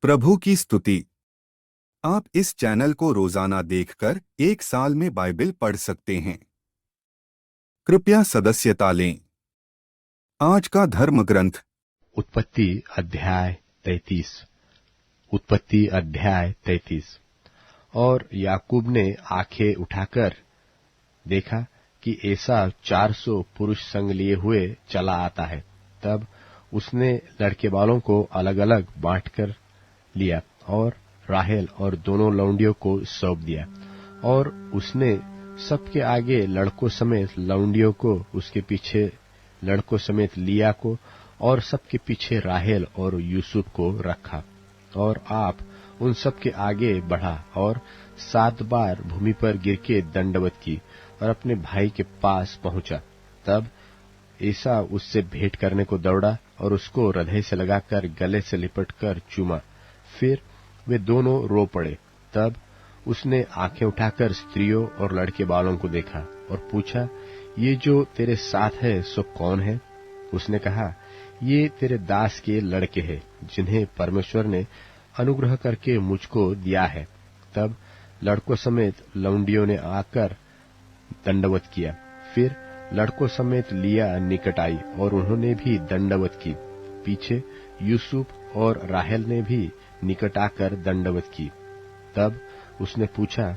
प्रभु की स्तुति। आप इस चैनल को रोजाना देखकर एक साल में बाइबल पढ़ सकते हैं। कृपया सदस्यता लें। आज का धर्म ग्रंथ उत्पत्ति अध्याय 33। उत्पत्ति अध्याय 33। और याकूब ने आंखें उठाकर देखा कि एसाव 400 पुरुष संग लिए हुए चला आता है। तब उसने लड़के वालों को अलग अलग बांट कर लिया और राहेल और दोनों लौंडियों को सौंप दिया। और उसने सबके आगे लड़कों समेत लौंडियों को, उसके पीछे लड़कों समेत लिया को, और सबके पीछे राहेल और यूसुफ को रखा। और आप उन सबके आगे बढ़ा और 7 बार भूमि पर गिर के दंडवत की और अपने भाई के पास पहुंचा। तब एसाव उससे भेंट करने को दौड़ा और उसको हृदय से लगाकर गले से लिपटकर चूमा। फिर वे दोनों रो पड़े। तब उसने आंखें उठाकर स्त्रियों और लड़के बालों को देखा और पूछा, ये जो तेरे साथ है सो कौन है? उसने कहा, ये तेरे दास के लड़के हैं, जिन्हें परमेश्वर ने अनुग्रह करके मुझको दिया है। तब लड़कों समेत लौंडियों ने आकर दंडवत किया। फिर लड़कों समेत लिया निकट आई और उन्होंने भी दंडवत की। पीछे यूसुफ और राहेल ने भी निकट आकर दंडवत की। तब उसने पूछा,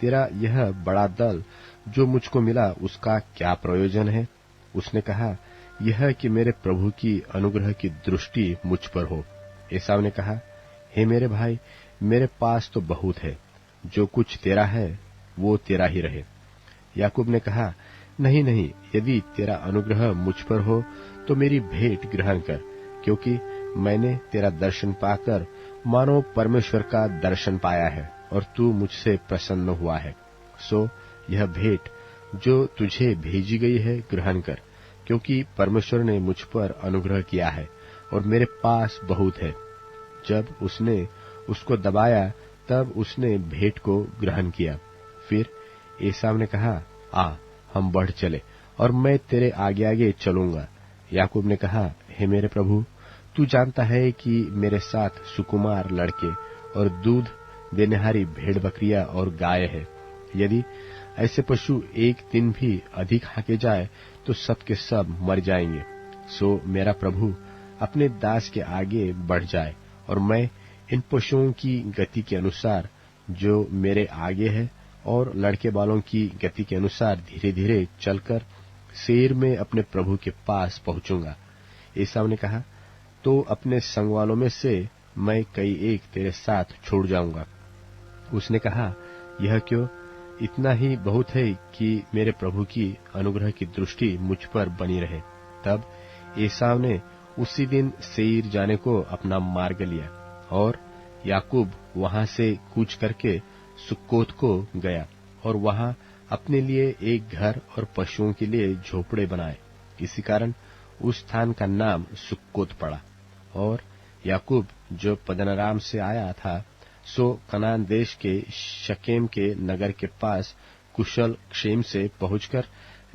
तेरा यह बड़ा दल जो मुझको मिला उसका क्या प्रयोजन है? उसने कहा, यह कि मेरे प्रभु की अनुग्रह की दृष्टि मुझ पर हो। एसाव ने कहा, हे मेरे भाई, मेरे पास तो बहुत है, जो कुछ तेरा है वो तेरा ही रहे। याकूब ने कहा, नहीं नहीं, यदि तेरा अनुग्रह मुझ पर हो तो मेरी भेंट ग्रहण कर, क्योंकि मैंने तेरा दर्शन पाकर मानो परमेश्वर का दर्शन पाया है और तू मुझसे प्रसन्न हुआ है। सो यह भेंट जो तुझे भेजी गई है ग्रहण कर, क्योंकि परमेश्वर ने मुझ पर अनुग्रह किया है और मेरे पास बहुत है। जब उसने उसको दबाया तब उसने भेंट को ग्रहण किया। फिर एसाव ने कहा, आ, हम बढ़ चले और मैं तेरे आगे आगे चलूंगा। याकूब ने कहा, हे मेरे प्रभु, तू जानता है कि मेरे साथ सुकुमार लड़के और दूध देनेहारी भेड़ बकरियां और गाय है। यदि ऐसे पशु एक दिन भी अधिक हाके जाए तो सब के सब मर जाएंगे। सो मेरा प्रभु अपने दास के आगे बढ़ जाए और मैं इन पशुओं की गति के अनुसार जो मेरे आगे है और लड़के बालों की गति के अनुसार धीरे धीरे चलकर सेर में अपने प्रभु के पास पहुंचूंगा। एसाव ने कहा, तो अपने संग वालों में से मैं कई एक तेरे साथ छोड़ जाऊंगा। उसने कहा, यह क्यों? इतना ही बहुत है कि मेरे प्रभु की अनुग्रह की दृष्टि मुझ पर बनी रहे। तब एसाव ने उसी दिन सेईर जाने को अपना मार्ग लिया और याकूब वहां से कूच करके सुक्कोत को गया और वहां अपने लिए एक घर और पशुओं के लिए झोपड़े बनाए। इसी कारण उस स्थान का नाम सुक्कोत पड़ा। और याकूब जो पद्दनराम से आया था सो कनान देश के शकेम के नगर के पास कुशल क्षेम से पहुंचकर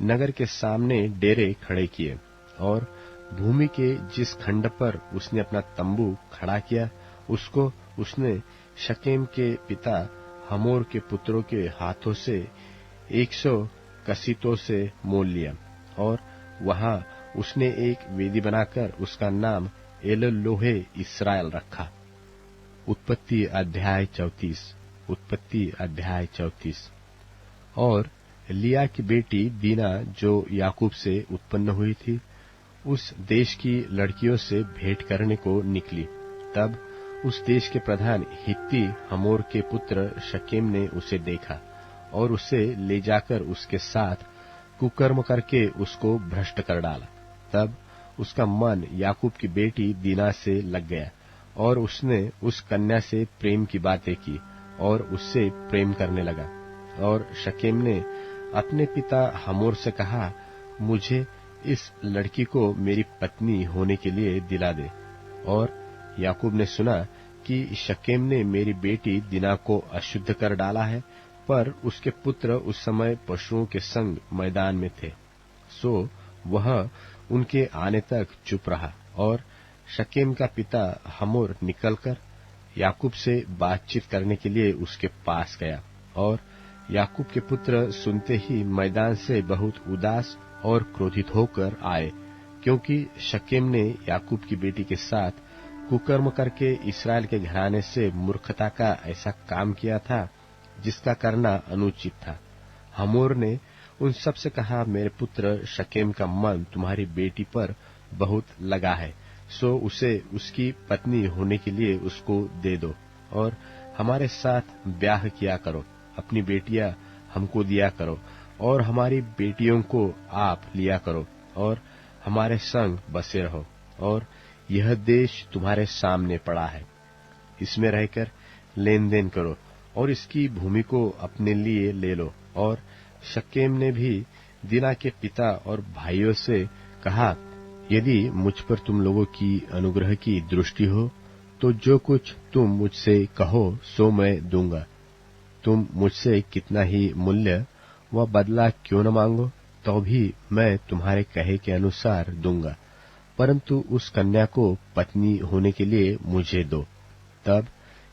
नगर के सामने डेरे खड़े किए। और भूमि के जिस खंड पर उसने अपना तंबू खड़ा किया उसको उसने शकेम के पिता हमोर के पुत्रों के हाथों से 100 कसीतों से मोल लिया। और वहां उसने एक वेदी बनाकर उसका नाम एलोलोहे इस्राएल रखा। उत्पत्ति अध्याय 34। उत्पत्ति अध्याय 34। और लिया की बेटी दीना जो याकूब से उत्पन्न हुई थी उस देश की लड़कियों से भेंट करने को निकली। तब उस देश के प्रधान हित्ती हमोर के पुत्र शकेम ने उसे देखा और उसे ले जाकर उसके साथ कुकर्म करके उसको भ्रष्ट कर डाला। तब उसका मन याकूब की बेटी दीना से लग गया और उसने उस कन्या से प्रेम की बातें की और उससे प्रेम करने लगा। और शकेम ने अपने पिता हमोर से कहा, मुझे इस लड़की को मेरी पत्नी होने के लिए दिला दे। और याकूब ने सुना कि शकेम ने मेरी बेटी दीना को अशुद्ध कर डाला है, पर उसके पुत्र उस समय पशुओं के संग मैदान में थे। सो वह उनके आने तक चुप रहा। और शकेम का पिता हमोर निकलकर याकूब से बातचीत करने के लिए उसके पास गया। और याकूब के पुत्र सुनते ही मैदान से बहुत उदास और क्रोधित होकर आए, क्योंकि शकेम ने याकूब की बेटी के साथ कुकर्म करके इस्राएल के घराने से मूर्खता का ऐसा काम किया था जिसका करना अनुचित था। हमोर ने उन सब से कहा, मेरे पुत्र शकेम का मन तुम्हारी बेटी पर बहुत लगा है, सो उसे उसकी पत्नी होने के लिए उसको दे दो और हमारे साथ ब्याह किया करो। अपनी बेटियां हमको दिया करो और हमारी बेटियों को आप लिया करो और हमारे संग बसे रहो। और यह देश तुम्हारे सामने पड़ा है, इसमें रहकर लेन देन करो और इसकी भूमि को अपने लिए ले लो। और शकेम ने भी दीना के पिता और भाइयों से कहा, यदि मुझ पर तुम लोगों की अनुग्रह की दृष्टि हो तो जो कुछ तुम मुझसे कहो सो मैं दूंगा। तुम मुझसे कितना ही मूल्य व बदला क्यों न मांगो, तो भी मैं तुम्हारे कहे के अनुसार दूंगा, परंतु उस कन्या को पत्नी होने के लिए मुझे दो। तब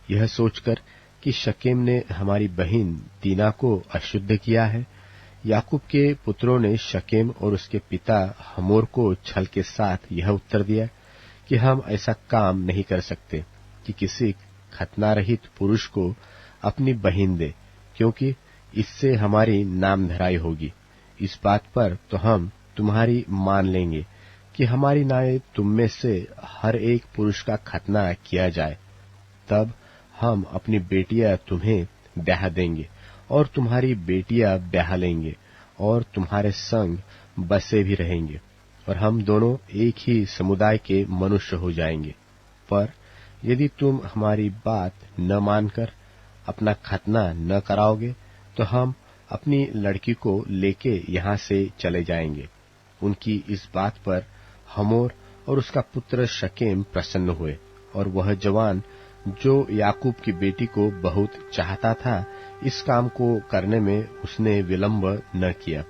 यह सोचकर कि शकेम ने हमारी बहन दीना को अशुद्ध किया है, याकूब के पुत्रों ने शकेम और उसके पिता हमोर को छल के साथ यह उत्तर दिया कि हम ऐसा काम नहीं कर सकते कि किसी खतना रहित पुरुष को अपनी बहन दे, क्योंकि इससे हमारी नामधराई होगी। इस बात पर तो हम तुम्हारी मान लेंगे कि हमारी नाई तुम में से हर एक पुरुष का खतना किया जाए, तब हम अपनी बेटियां तुम्हें ब्याह देंगे और तुम्हारी बेटियां ब्याह लेंगे और तुम्हारे संग बसे भी रहेंगे और हम दोनों एक ही समुदाय के मनुष्य हो जाएंगे। पर यदि तुम हमारी बात न मानकर अपना खतना न कराओगे तो हम अपनी लड़की को लेके यहाँ से चले जाएंगे। उनकी इस बात पर हमोर और उसका पुत्र शकेम प्रसन्न हुए और वह जवान जो याकूब की बेटी को बहुत चाहता था, इस काम को करने में उसने विलंब न किया।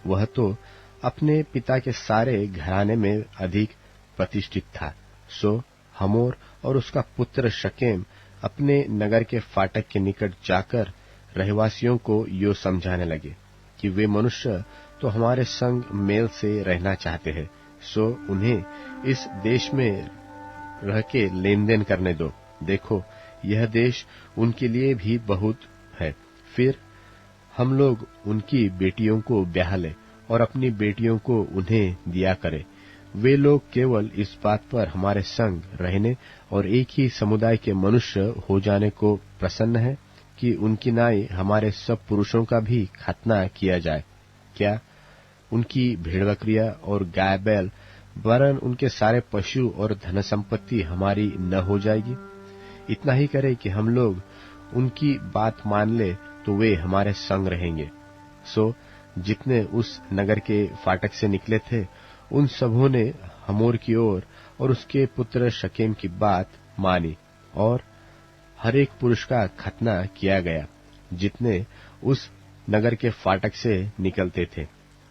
वह तो अपने पिता के सारे घराने में अधिक प्रतिष्ठित था। सो हमोर और उसका पुत्र शकेम अपने नगर के फाटक के निकट जाकर रहवासियों को यो समझाने लगे कि वे मनुष्य तो हमारे संग मेल से रहना चाहते हैं, सो उन्हें इस देश में रह के लेन देन करने दो। देखो, यह देश उनके लिए भी बहुत है। फिर हम लोग उनकी बेटियों को ब्याह लें और अपनी बेटियों को उन्हें दिया करें। वे लोग केवल इस बात पर हमारे संग रहने और एक ही समुदाय के मनुष्य हो जाने को प्रसन्न है कि उनकी नाई हमारे सब पुरुषों का भी खतना किया जाए। क्या उनकी भेड़ बकरियां और गाय बैल वरन उनके सारे पशु और धन संपत्ति हमारी न हो जाएगी? इतना ही करे कि हम लोग उनकी बात मान ले तो वे हमारे संग रहेंगे। सो जितने उस नगर के फाटक से निकले थे, उन सबों ने हमोर की ओर और उसके पुत्र शकेम की बात मानी और हर एक पुरुष का खतना किया गया, जितने उस नगर के फाटक से निकलते थे।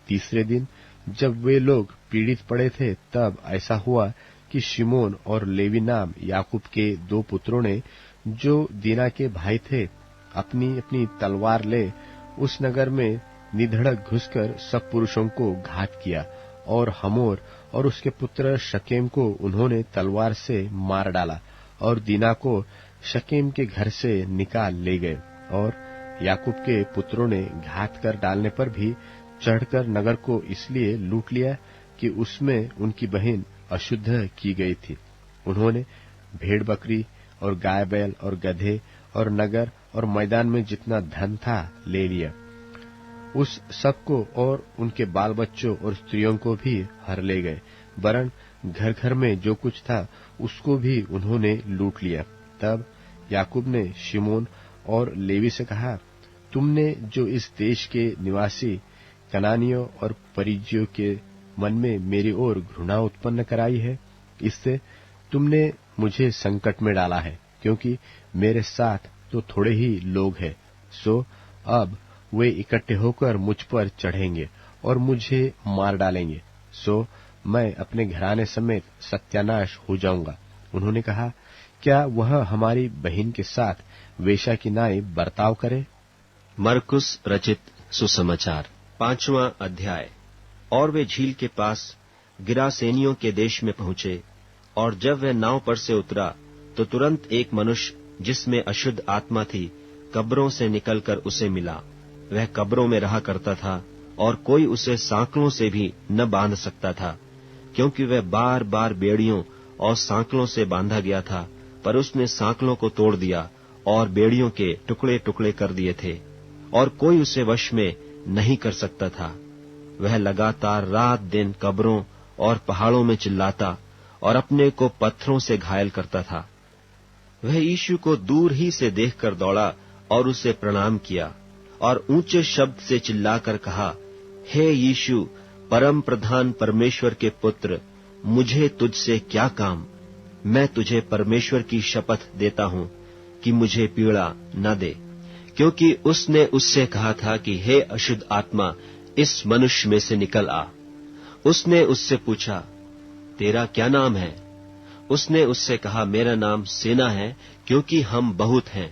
तीसरे दिन जब वे लोग पीड़ित पड़े थे, तब ऐसा हुआ कि शिमोन और लेवी नाम याकूब के दो पुत्रों ने, जो दीना के भाई थे, अपनी अपनी तलवार ले उस नगर में निधड़क घुसकर सब पुरुषों को घात किया और हमोर और उसके पुत्र शकेम को उन्होंने तलवार से मार डाला और दीना को शकेम के घर से निकाल ले गए। और याकूब के पुत्रों ने घात कर डालने पर भी चढ़कर नगर को इसलिए लूट लिया कि उसमें उनकी बहन अशुद्ध की गई थी। उन्होंने भेड़ बकरी और गाय बैल और गधे और नगर और मैदान में जितना धन था ले लिया। उस सब को और उनके बाल बच्चों और स्त्रियों को भी हर ले गए, वरन घर घर में जो कुछ था उसको भी उन्होंने लूट लिया। तब याकूब ने शिमोन और लेवी से कहा, तुमने जो इस देश के निवासी कनानियों और परिज्जियों के मन में मेरी ओर घृणा उत्पन्न कराई है, इससे तुमने मुझे संकट में डाला है, क्योंकि मेरे साथ तो थोड़े ही लोग हैं। सो अब वे इकट्ठे होकर मुझ पर चढ़ेंगे और मुझे मार डालेंगे, सो मैं अपने घराने समेत सत्यानाश हो जाऊंगा। उन्होंने कहा, क्या वह हमारी बहन के साथ वेश्या की नाई बर्ताव करे? मरकुस रचित सुसमाचार 5वां अध्याय। और वे झील के पास गिरासेनियों के देश में पहुंचे, और जब वह नाव पर से उतरा तो तुरंत एक मनुष्य जिसमें अशुद्ध आत्मा थी कब्रों से निकलकर उसे मिला। वह कब्रों में रहा करता था और कोई उसे सांकलों से भी न बांध सकता था, क्योंकि वह बार बार बेड़ियों और सांकलों से बांधा गया था। पर उसने सांकलों को तोड़ दिया और बेड़ियों के टुकड़े टुकड़े कर दिए थे, और कोई उसे वश में नहीं कर सकता था। वह लगातार रात दिन कब्रों और पहाड़ों में चिल्लाता और अपने को पत्थरों से घायल करता था। वह यीशु को दूर ही से देखकर दौड़ा और उसे प्रणाम किया और ऊंचे शब्द से चिल्लाकर कहा, हे यीशु, परम प्रधान परमेश्वर के पुत्र, मुझे तुझसे क्या काम? मैं तुझे परमेश्वर की शपथ देता हूं कि मुझे पीड़ा न दे। क्योंकि उसने उससे कहा था कि हे अशुद्ध आत्मा, इस मनुष्य में से निकल आ। उसने उससे पूछा, तेरा क्या नाम है? उसने उससे कहा, मेरा नाम सेना है, क्योंकि हम बहुत हैं।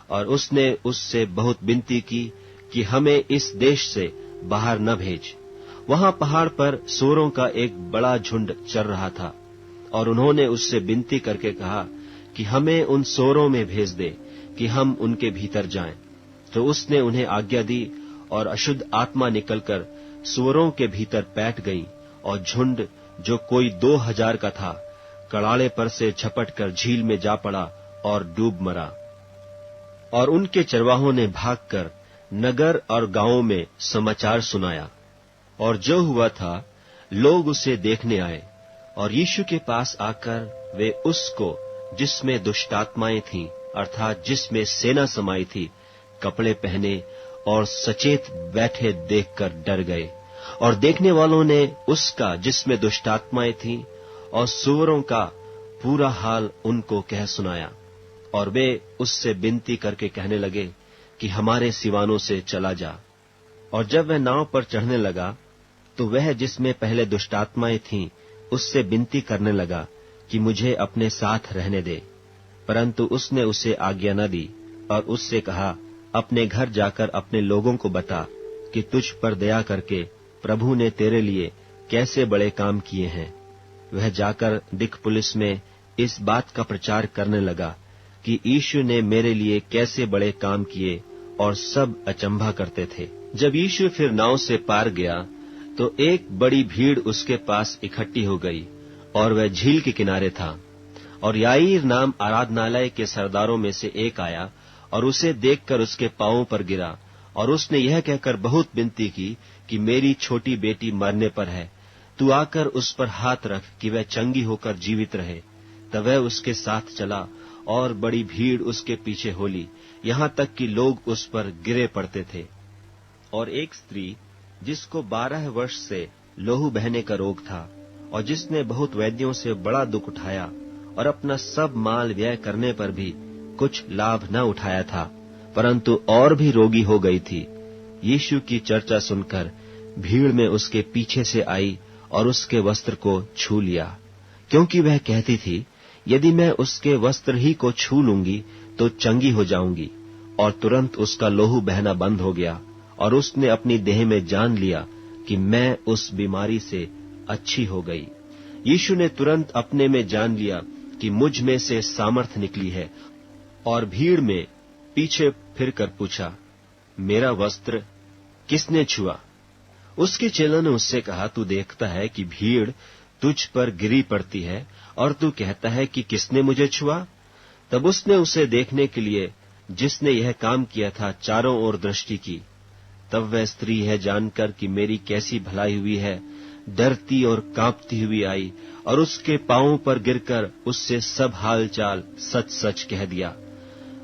और उसने उससे बहुत विनती की कि हमें इस देश से बाहर न भेज। वहां पहाड़ पर सूअरों का एक बड़ा झुंड चर रहा था, और उन्होंने उससे विनती करके कहा कि हमें उन सूअरों में भेज दे कि हम उनके भीतर जाएं। तो उसने उन्हें आज्ञा दी, और अशुद्ध आत्मा निकलकर सूअरों के भीतर बैठ गई, और झुंड जो कोई 2000 का था कड़ाड़े पर से झपटकर झील में जा पड़ा और डूब मरा। और उनके चरवाहों ने भागकर नगर और गांवों में समाचार सुनाया। और जो हुआ था, लोग उसे देखने आए, और यीशु के पास आकर वे उसको जिसमें दुष्टात्माएं थीं, अर्थात जिसमें सेना समाई थी, कपड़े पहने और सचेत बैठे देखकर डर गए। और देखने वालों ने उसका जिसमें दुष्टात्माएं थीं और सूअरों का पूरा हाल उनको कह सुनाया। और वे उससे विनती करके कहने लगे कि हमारे सिवानों से चला जा। और जब वह नाव पर चढ़ने लगा तो वह जिसमें पहले दुष्टात्माएं थीं उससे विनती करने लगा कि मुझे अपने साथ रहने दे। परंतु उसने उसे आज्ञा न दी, और उससे कहा, अपने घर जाकर अपने लोगों को बता कि तुझ पर दया करके प्रभु ने तेरे लिए कैसे बड़े काम किए हैं। वह जाकर दिकपुलिस में इस बात का प्रचार करने लगा कि यीशु ने मेरे लिए कैसे बड़े काम किए, और सब अचंभा करते थे। जब यीशु फिर नाव से पार गया तो एक बड़ी भीड़ उसके पास इकट्ठी हो गई, और वह झील के किनारे था। और याईर नाम आराधनालय के सरदारों में से एक आया और उसे देखकर उसके पांवों पर गिरा, और उसने यह कहकर बहुत विनती की कि मेरी छोटी बेटी मरने पर है, तू आकर उस पर हाथ रख कि वह चंगी होकर जीवित रहे। तब वह उसके साथ चला, और बड़ी भीड़ उसके पीछे हो ली, यहाँ तक कि लोग उस पर गिरे पड़ते थे। और एक स्त्री जिसको 12 वर्ष से लहू बहने का रोग था, और जिसने बहुत वैद्यों से बड़ा दुख उठाया और अपना सब माल व्यय करने पर भी कुछ लाभ न उठाया था, परंतु और भी रोगी हो गई थी, यीशु की चर्चा सुनकर भीड़ में उसके पीछे से आई और उसके वस्त्र को छू लिया, क्योंकि वह कहती थी, यदि मैं उसके वस्त्र ही को छू लूंगी तो चंगी हो जाऊंगी। और तुरंत उसका लहू बहना बंद हो गया, और उसने अपनी देह में जान लिया कि मैं उस बीमारी से अच्छी हो गई। यीशु ने तुरंत अपने में जान लिया कि मुझ में से सामर्थ निकली है, और भीड़ में पीछे फिरकर पूछा, मेरा वस्त्र किसने छुआ? उसके चेलों ने उससे कहा, तू देखता है कि भीड़ तुझ पर गिरी पड़ती है, और तू कहता है कि किसने मुझे छुआ? तब उसने उसे देखने के लिए जिसने यह काम किया था चारों ओर दृष्टि की। तब वह स्त्री है जानकर कि मेरी कैसी भलाई हुई है, डरती और कांपती हुई आई, और उसके पांवों पर गिरकर उससे सब हाल चाल सच सच कह दिया।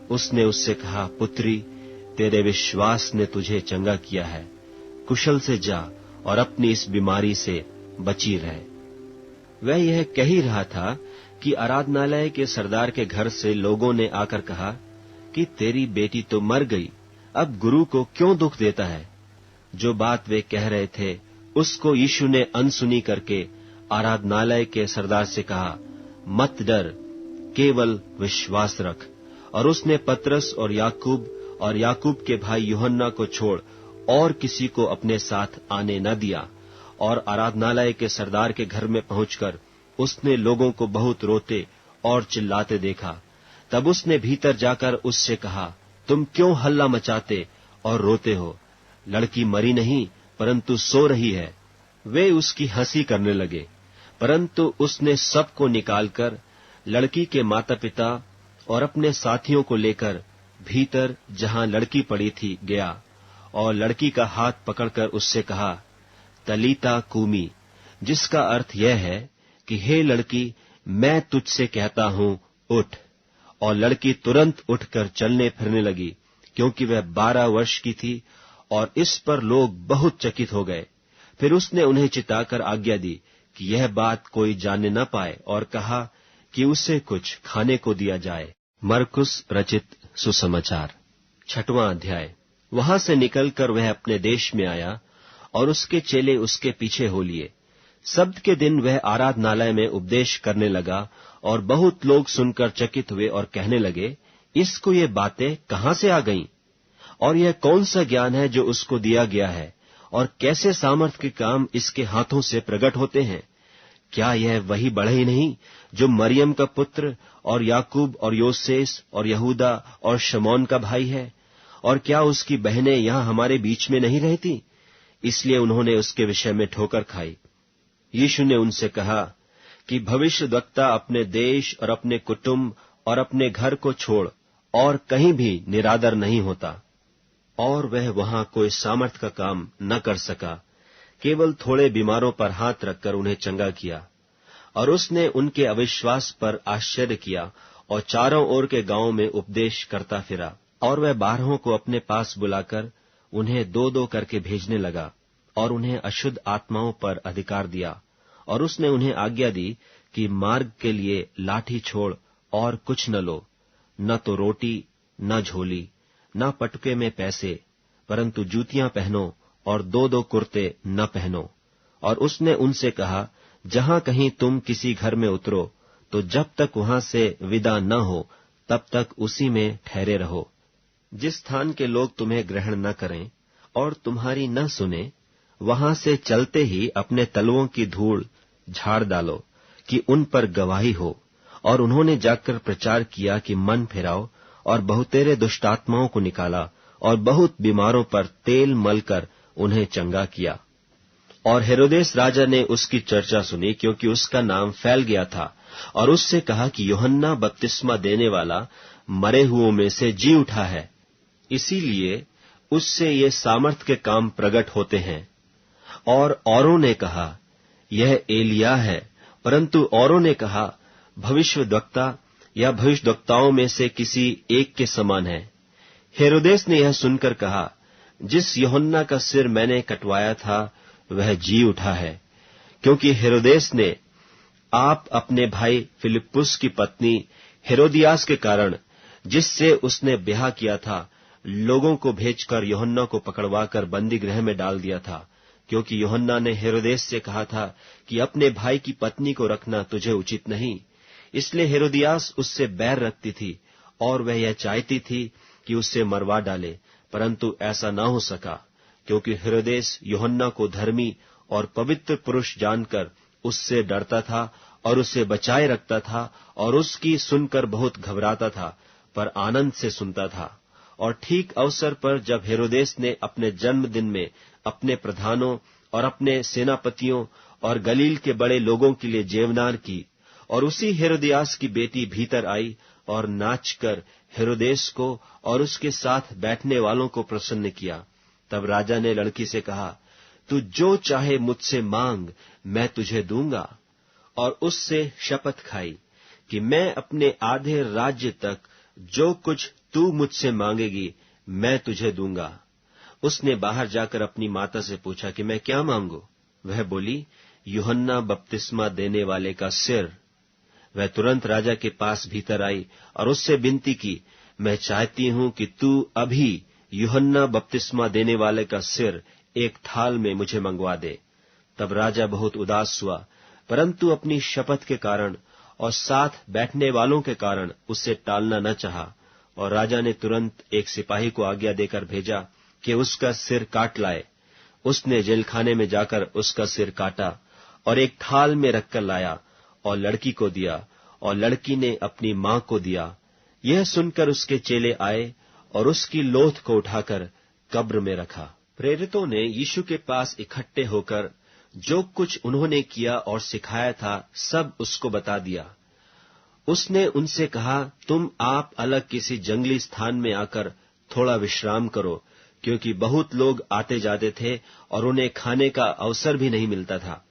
उसने उससे कहा, पुत्री, तेरे विश्वास ने तुझे चंगा किया है, कुशल से जा और अपनी इस बीमारी से बची रहे। वह यह कह ही रहा था कि आराधनालय के सरदार के घर से लोगों ने आकर कहा कि तेरी बेटी तो मर गई, अब गुरु को क्यों दुख देता है? जो बात वे कह रहे थे उसको यीशु ने अनसुनी करके आराधनालय के सरदार से कहा, मत डर, केवल विश्वास रख। और उसने पतरस और याकूब के भाई यूहन्ना को छोड़ और किसी को अपने साथ आने न दिया। और आराधनालय के सरदार के घर में पहुंचकर उसने लोगों को बहुत रोते और चिल्लाते देखा। तब उसने भीतर जाकर उससे कहा, तुम क्यों हल्ला मचाते और रोते हो? लड़की मरी नहीं परंतु सो रही है। वे उसकी हंसी करने लगे, परंतु उसने सबको निकालकर लड़की के माता पिता और अपने साथियों को लेकर भीतर जहां लड़की पड़ी थी गया और लड़की का हाथ पकड़कर उससे कहा, तलीता कूमी, जिसका अर्थ यह है कि हे लड़की, मैं तुझसे कहता हूं, उठ। और लड़की तुरंत उठकर चलने फिरने लगी, क्योंकि वह 12 वर्ष की थी। और इस पर लोग बहुत चकित हो गए। फिर उसने उन्हें चिताकर आज्ञा दी कि यह बात कोई जानने न पाए, और कहा कि उसे कुछ खाने को दिया जाए। मरकुस रचित सुसमाचार 6वां अध्याय। वहां से निकलकर वह अपने देश में आया और उसके चेले उसके पीछे हो लिए। सब्त के दिन वह आराधनालय में उपदेश करने लगा और बहुत लोग सुनकर चकित हुए और कहने लगे, इसको ये बातें कहां से आ गईं? और यह कौन सा ज्ञान है जो उसको दिया गया है? और कैसे सामर्थ के काम इसके हाथों से प्रकट होते हैं? क्या यह वही बढ़ई नहीं जो मरियम का पुत्र और याकूब और योसेस और यहूदा और शमौन का भाई है? और क्या उसकी बहनें यहां हमारे बीच में नहीं रहती? इसलिए उन्होंने उसके विषय में ठोकर खाई। यीशु ने उनसे कहा कि भविष्यद्वक्ता अपने देश और अपने कुटुंब और अपने घर को छोड़ और कहीं भी निरादर नहीं होता। और वह वहां कोई सामर्थ का काम न कर सका, केवल थोड़े बीमारों पर हाथ रखकर उन्हें चंगा किया। और उसने उनके अविश्वास पर आश्चर्य किया और चारों ओर के गांवों में उपदेश करता फिरा। और वह 12 को अपने पास बुलाकर उन्हें 2-2 करके भेजने लगा और उन्हें अशुद्ध आत्माओं पर अधिकार दिया। और उसने उन्हें आज्ञा दी कि मार्ग के लिए लाठी छोड़ और कुछ न लो, न तो रोटी, न झोली, न पटके में पैसे, परंतु जूतियां पहनो और 2-2 कुर्ते न पहनो। और उसने उनसे कहा, जहां कहीं तुम किसी घर में उतरो तो जब तक वहां से विदा न हो तब तक उसी में ठहरे रहो। जिस स्थान के लोग तुम्हें ग्रहण न करें और तुम्हारी न सुने, वहां से चलते ही अपने तलवों की धूल झाड़ डालो कि उन पर गवाही हो। और उन्होंने जाकर प्रचार किया कि मन फिराओ, और बहुतेरे दुष्टात्माओं को निकाला और बहुत बीमारों पर तेल मलकर उन्हें चंगा किया। और हेरोदेस राजा ने उसकी चर्चा सुनी, क्योंकि उसका नाम फैल गया था, और उससे कहा कि यूहन्ना बपतिस्मा देने वाला मरे हुओं में से जी उठा है, इसीलिए उससे ये सामर्थ के काम प्रकट होते हैं। और औरों ने कहा, यह एलिया है, परंतु औरों ने कहा, भविष्यद्वक्ता या भविष्यद्वक्ताओं में से किसी एक के समान है। हेरोदेस ने यह सुनकर कहा, जिस यूहन्ना का सिर मैंने कटवाया था वह जी उठा है। क्योंकि हेरोदेस ने आप अपने भाई फिलिप्पुस की पत्नी हेरोदियास के कारण, जिससे उसने ब्याह किया था, लोगों को भेजकर यूहन्ना को पकड़वाकर बंदी गृह में डाल दिया था। क्योंकि यूहन्ना ने हेरोदेस से कहा था कि अपने भाई की पत्नी को रखना तुझे उचित नहीं। इसलिए हेरोदियास उससे बैर रखती थी और वह यह चाहती थी कि उससे मरवा डाले, परंतु ऐसा न हो सका, क्योंकि हेरोदेस यूहन्ना को धर्मी और पवित्र पुरुष जानकर उससे डरता था और उसे बचाए रखता था, और उसकी सुनकर बहुत घबराता था, पर आनंद से सुनता था। और ठीक अवसर पर जब हेरोदेस ने अपने जन्मदिन में अपने प्रधानों और अपने सेनापतियों और गलील के बड़े लोगों के लिए जेवनार की, और उसी हेरोदियास की बेटी भीतर आई और नाचकर हेरोदेस को और उसके साथ बैठने वालों को प्रसन्न किया। तब राजा ने लड़की से कहा, तू जो चाहे मुझसे मांग, मैं तुझे दूंगा। और उससे शपथ खाई कि मैं अपने आधे राज्य तक जो कुछ तू मुझसे मांगेगी मैं तुझे दूंगा। उसने बाहर जाकर अपनी माता से पूछा कि मैं क्या मांगू? वह बोली, यूहन्ना बपतिस्मा देने वाले का सिर। वह तुरंत राजा के पास भीतर आई और उससे विनती की, मैं चाहती हूं कि तू अभी यूहन्ना बपतिस्मा देने वाले का सिर एक थाल में मुझे मंगवा दे। तब राजा बहुत उदास हुआ, परंतु अपनी शपथ के कारण और साथ बैठने वालों के कारण उससे टालना न चाहा। और राजा ने तुरंत एक सिपाही को आज्ञा देकर भेजा कि उसका सिर काट लाए। उसने जेलखाने में जाकर उसका सिर काटा और एक थाल में रखकर लाया और लड़की को दिया, और लड़की ने अपनी मां को दिया। यह सुनकर उसके चेले आए और उसकी लोथ को उठाकर कब्र में रखा। प्रेरितों ने यीशु के पास इकट्ठे होकर जो कुछ उन्होंने किया और सिखाया था सब उसको बता दिया। उसने उनसे कहा, तुम आप अलग किसी जंगली स्थान में आकर थोड़ा विश्राम करो, क्योंकि बहुत लोग आते जाते थे और उन्हें खाने का अवसर भी नहीं मिलता था।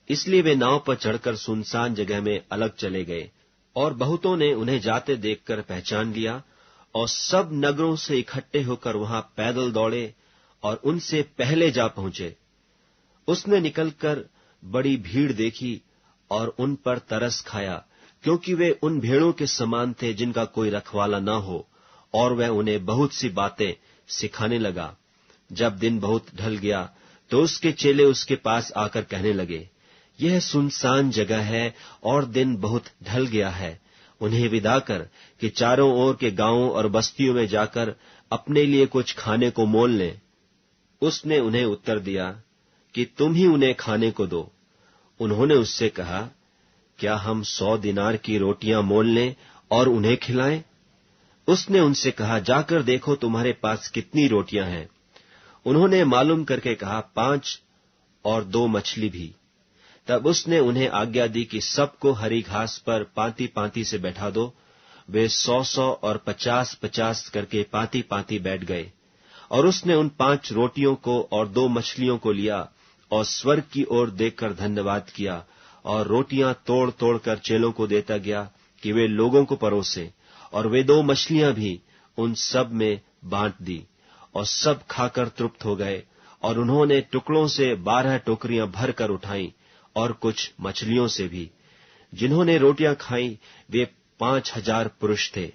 इसलिए वे नाव पर चढ़कर सुनसान जगह में अलग चले गए। और बहुतों ने उन्हें जाते देखकर पहचान लिया और सब नगरों से इकट्ठे होकर वहां पैदल दौड़े और उनसे पहले जा पहुंचे। उसने निकलकर बड़ी भीड़ देखी और उन पर तरस खाया, क्योंकि वे उन भेड़ों के समान थे जिनका कोई रखवाला न हो, और वह उन्हें बहुत सी बातें सिखाने लगा। जब दिन बहुत ढल गया तो उसके चेले उसके पास आकर कहने लगे, यह सुनसान जगह है और दिन बहुत ढल गया है, उन्हें विदा कर कि चारों ओर के गांवों और बस्तियों में जाकर अपने लिए कुछ खाने को मोल लें। उसने उन्हें उत्तर दिया कि तुम ही उन्हें खाने को दो। उन्होंने उससे कहा, क्या हम 100 दिनार की रोटियां मोल लें और उन्हें खिलाएं? उसने उनसे कहा, जाकर देखो तुम्हारे पास कितनी रोटियां हैं। उन्होंने मालूम करके कहा, 5 और 2 मछली भी। तब उसने उन्हें आज्ञा दी कि सबको हरी घास पर पांति पांति से बैठा दो। वे 100 और 50 करके पांति पांति बैठ गए। और उसने उन 5 रोटियों को और 2 मछलियों को लिया और स्वर्ग की ओर देखकर धन्यवाद किया और रोटियां तोड़ तोड़ कर चेलों को देता गया कि वे लोगों को परोसे। और वे 2 मछलियां भी उन सब में बांट दी और सब खाकर तृप्त हो गए। और उन्होंने टुकड़ों से 12 टोकरियां भर कर उठाई और कुछ मछलियों से भी। जिन्होंने रोटियां खाई वे 5000 पुरुष थे।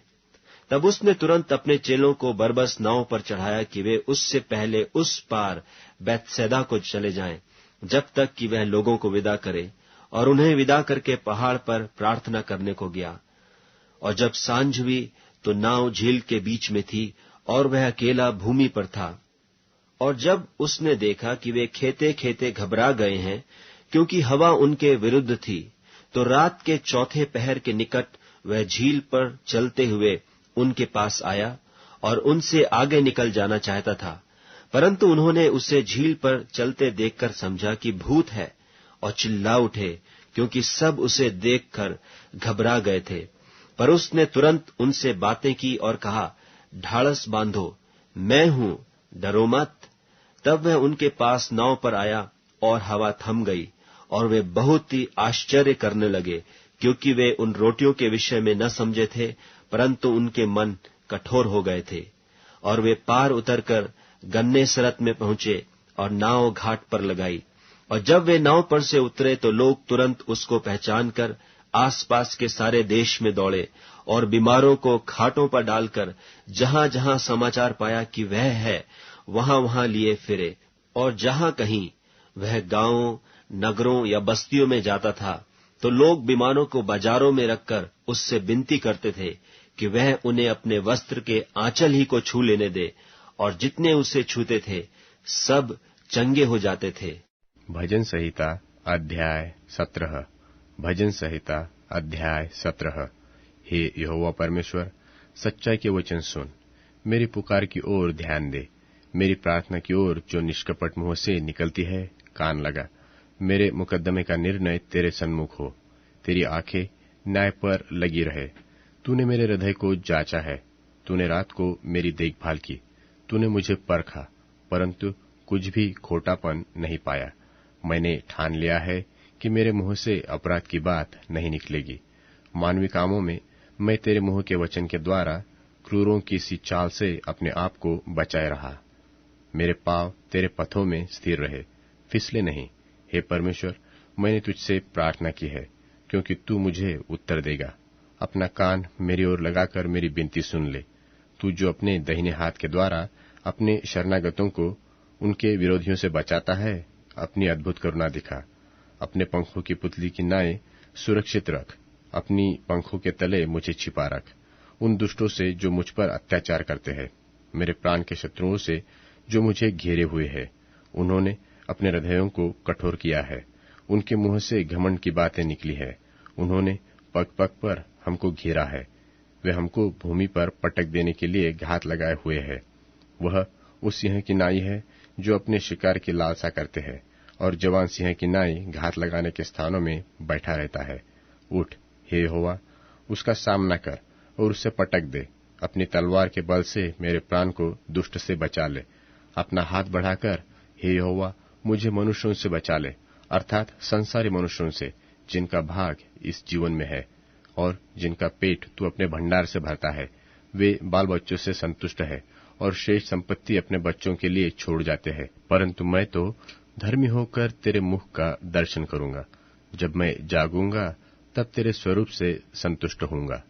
तब उसने तुरंत अपने चेलों को बरबस नाव पर चढ़ाया कि वे उससे पहले उस पार बैतसैदा को चले जाएं, जब तक कि वह लोगों को विदा करे। और उन्हें विदा करके पहाड़ पर प्रार्थना करने को गया। और जब सांझ हुई तो नाव झील के बीच में थी और वह अकेला भूमि पर था। और जब उसने देखा कि वे खेते खेते घबरा गए हैं, क्योंकि हवा उनके विरुद्ध थी, तो रात के 4थे पहर के निकट वह झील पर चलते हुए उनके पास आया और उनसे आगे निकल जाना चाहता था। परंतु उन्होंने उसे झील पर चलते देखकर समझा कि भूत है और चिल्ला उठे, क्योंकि सब उसे देखकर घबरा गए थे। पर उसने तुरंत उनसे बातें की और कहा, ढाढ़स बांधो, मैं हूं, डरो मत। तब वह उनके पास नाव पर आया और हवा थम गई और वे बहुत ही आश्चर्य करने लगे, क्योंकि वे उन रोटियों के विषय में न समझे थे, परंतु उनके मन कठोर हो गए थे। और वे पार उतरकर गन्नेसरत में पहुंचे और नाव घाट पर लगाई। और जब वे नाव पर से उतरे तो लोग तुरंत उसको पहचान कर आसपास के सारे देश में दौड़े और बीमारों को खाटों पर डालकर जहां जहां समाचार पाया कि वह है, वहां वहां लिए फिरे। और जहां कहीं वह गांवों, नगरों या बस्तियों में जाता था तो लोग बीमारों को बाजारों में रखकर उससे विनती करते थे कि वह उन्हें अपने वस्त्र के आंचल ही को छू लेने दे, और जितने उसे छूते थे सब चंगे हो जाते थे। भजन संहिता अध्याय 17। भजन संहिता अध्याय 17। हे यहोवा परमेश्वर, सच्चाई के वचन सुन, मेरी पुकार की ओर ध्यान दे, मेरी प्रार्थना की ओर जो निष्कपट मुंह से निकलती है कान लगा। मेरे मुकदमे का निर्णय तेरे सन्मुख हो, तेरी आंखें न्याय पर लगी रहे। तूने मेरे हृदय को जांचा है, तूने रात को मेरी देखभाल की, तूने मुझे परखा, परंतु कुछ भी खोटापन नहीं पाया। मैंने ठान लिया है कि मेरे मुंह से अपराध की बात नहीं निकलेगी। मानवी कामों में मैं तेरे मुंह के वचन के द्वारा क्रूरों की सी चाल से अपने आप को बचाए रहा। मेरे पांव तेरे पथों में स्थिर रहे, फिसले नहीं। हे परमेश्वर, मैंने तुझसे प्रार्थना की है, क्योंकि तू मुझे उत्तर देगा। अपना कान मेरी ओर लगाकर मेरी विनती सुन ले। तू जो अपने दाहिने हाथ के द्वारा अपने शरणागतों को उनके विरोधियों से बचाता है, अपनी अद्भुत करुणा दिखा। अपने पंखों की पुतली की नाई सुरक्षित रख, अपनी पंखों के तले मुझे छिपा रख, उन दुष्टों से जो मुझ पर अत्याचार करते हैं, मेरे प्राण के शत्रुओं से जो मुझे घेरे हुए हैं। उन्होंने अपने हृदयों को कठोर किया है, उनके मुंह से घमंड की बातें निकली है। उन्होंने पग पग पर हमको घेरा है, वे हमको भूमि पर पटक देने के लिए घात लगाए हुए है। वह उस सिंह की नाई है जो अपने शिकार की लालसा करते हैं, और जवान सिंह की नाई घात लगाने के स्थानों में बैठा रहता है। उठ हे यहोवा, उसका सामना कर और उससे पटक दे। अपनी तलवार के बल से मेरे प्राण को दुष्ट से बचा ले। अपना हाथ बढ़ाकर हे यहोवा, मुझे मनुष्यों से बचा ले, अर्थात संसारी मनुष्यों से, जिनका भाग इस जीवन में है और जिनका पेट तू अपने भंडार से भरता है। वे बाल बच्चों से संतुष्ट है और शेष संपत्ति अपने बच्चों के लिए छोड़ जाते हैं। परंतु मैं तो धर्मी होकर तेरे मुख का दर्शन करूंगा। जब मैं जागूंगा तब तेरे स्वरूप से संतुष्ट होऊंगा।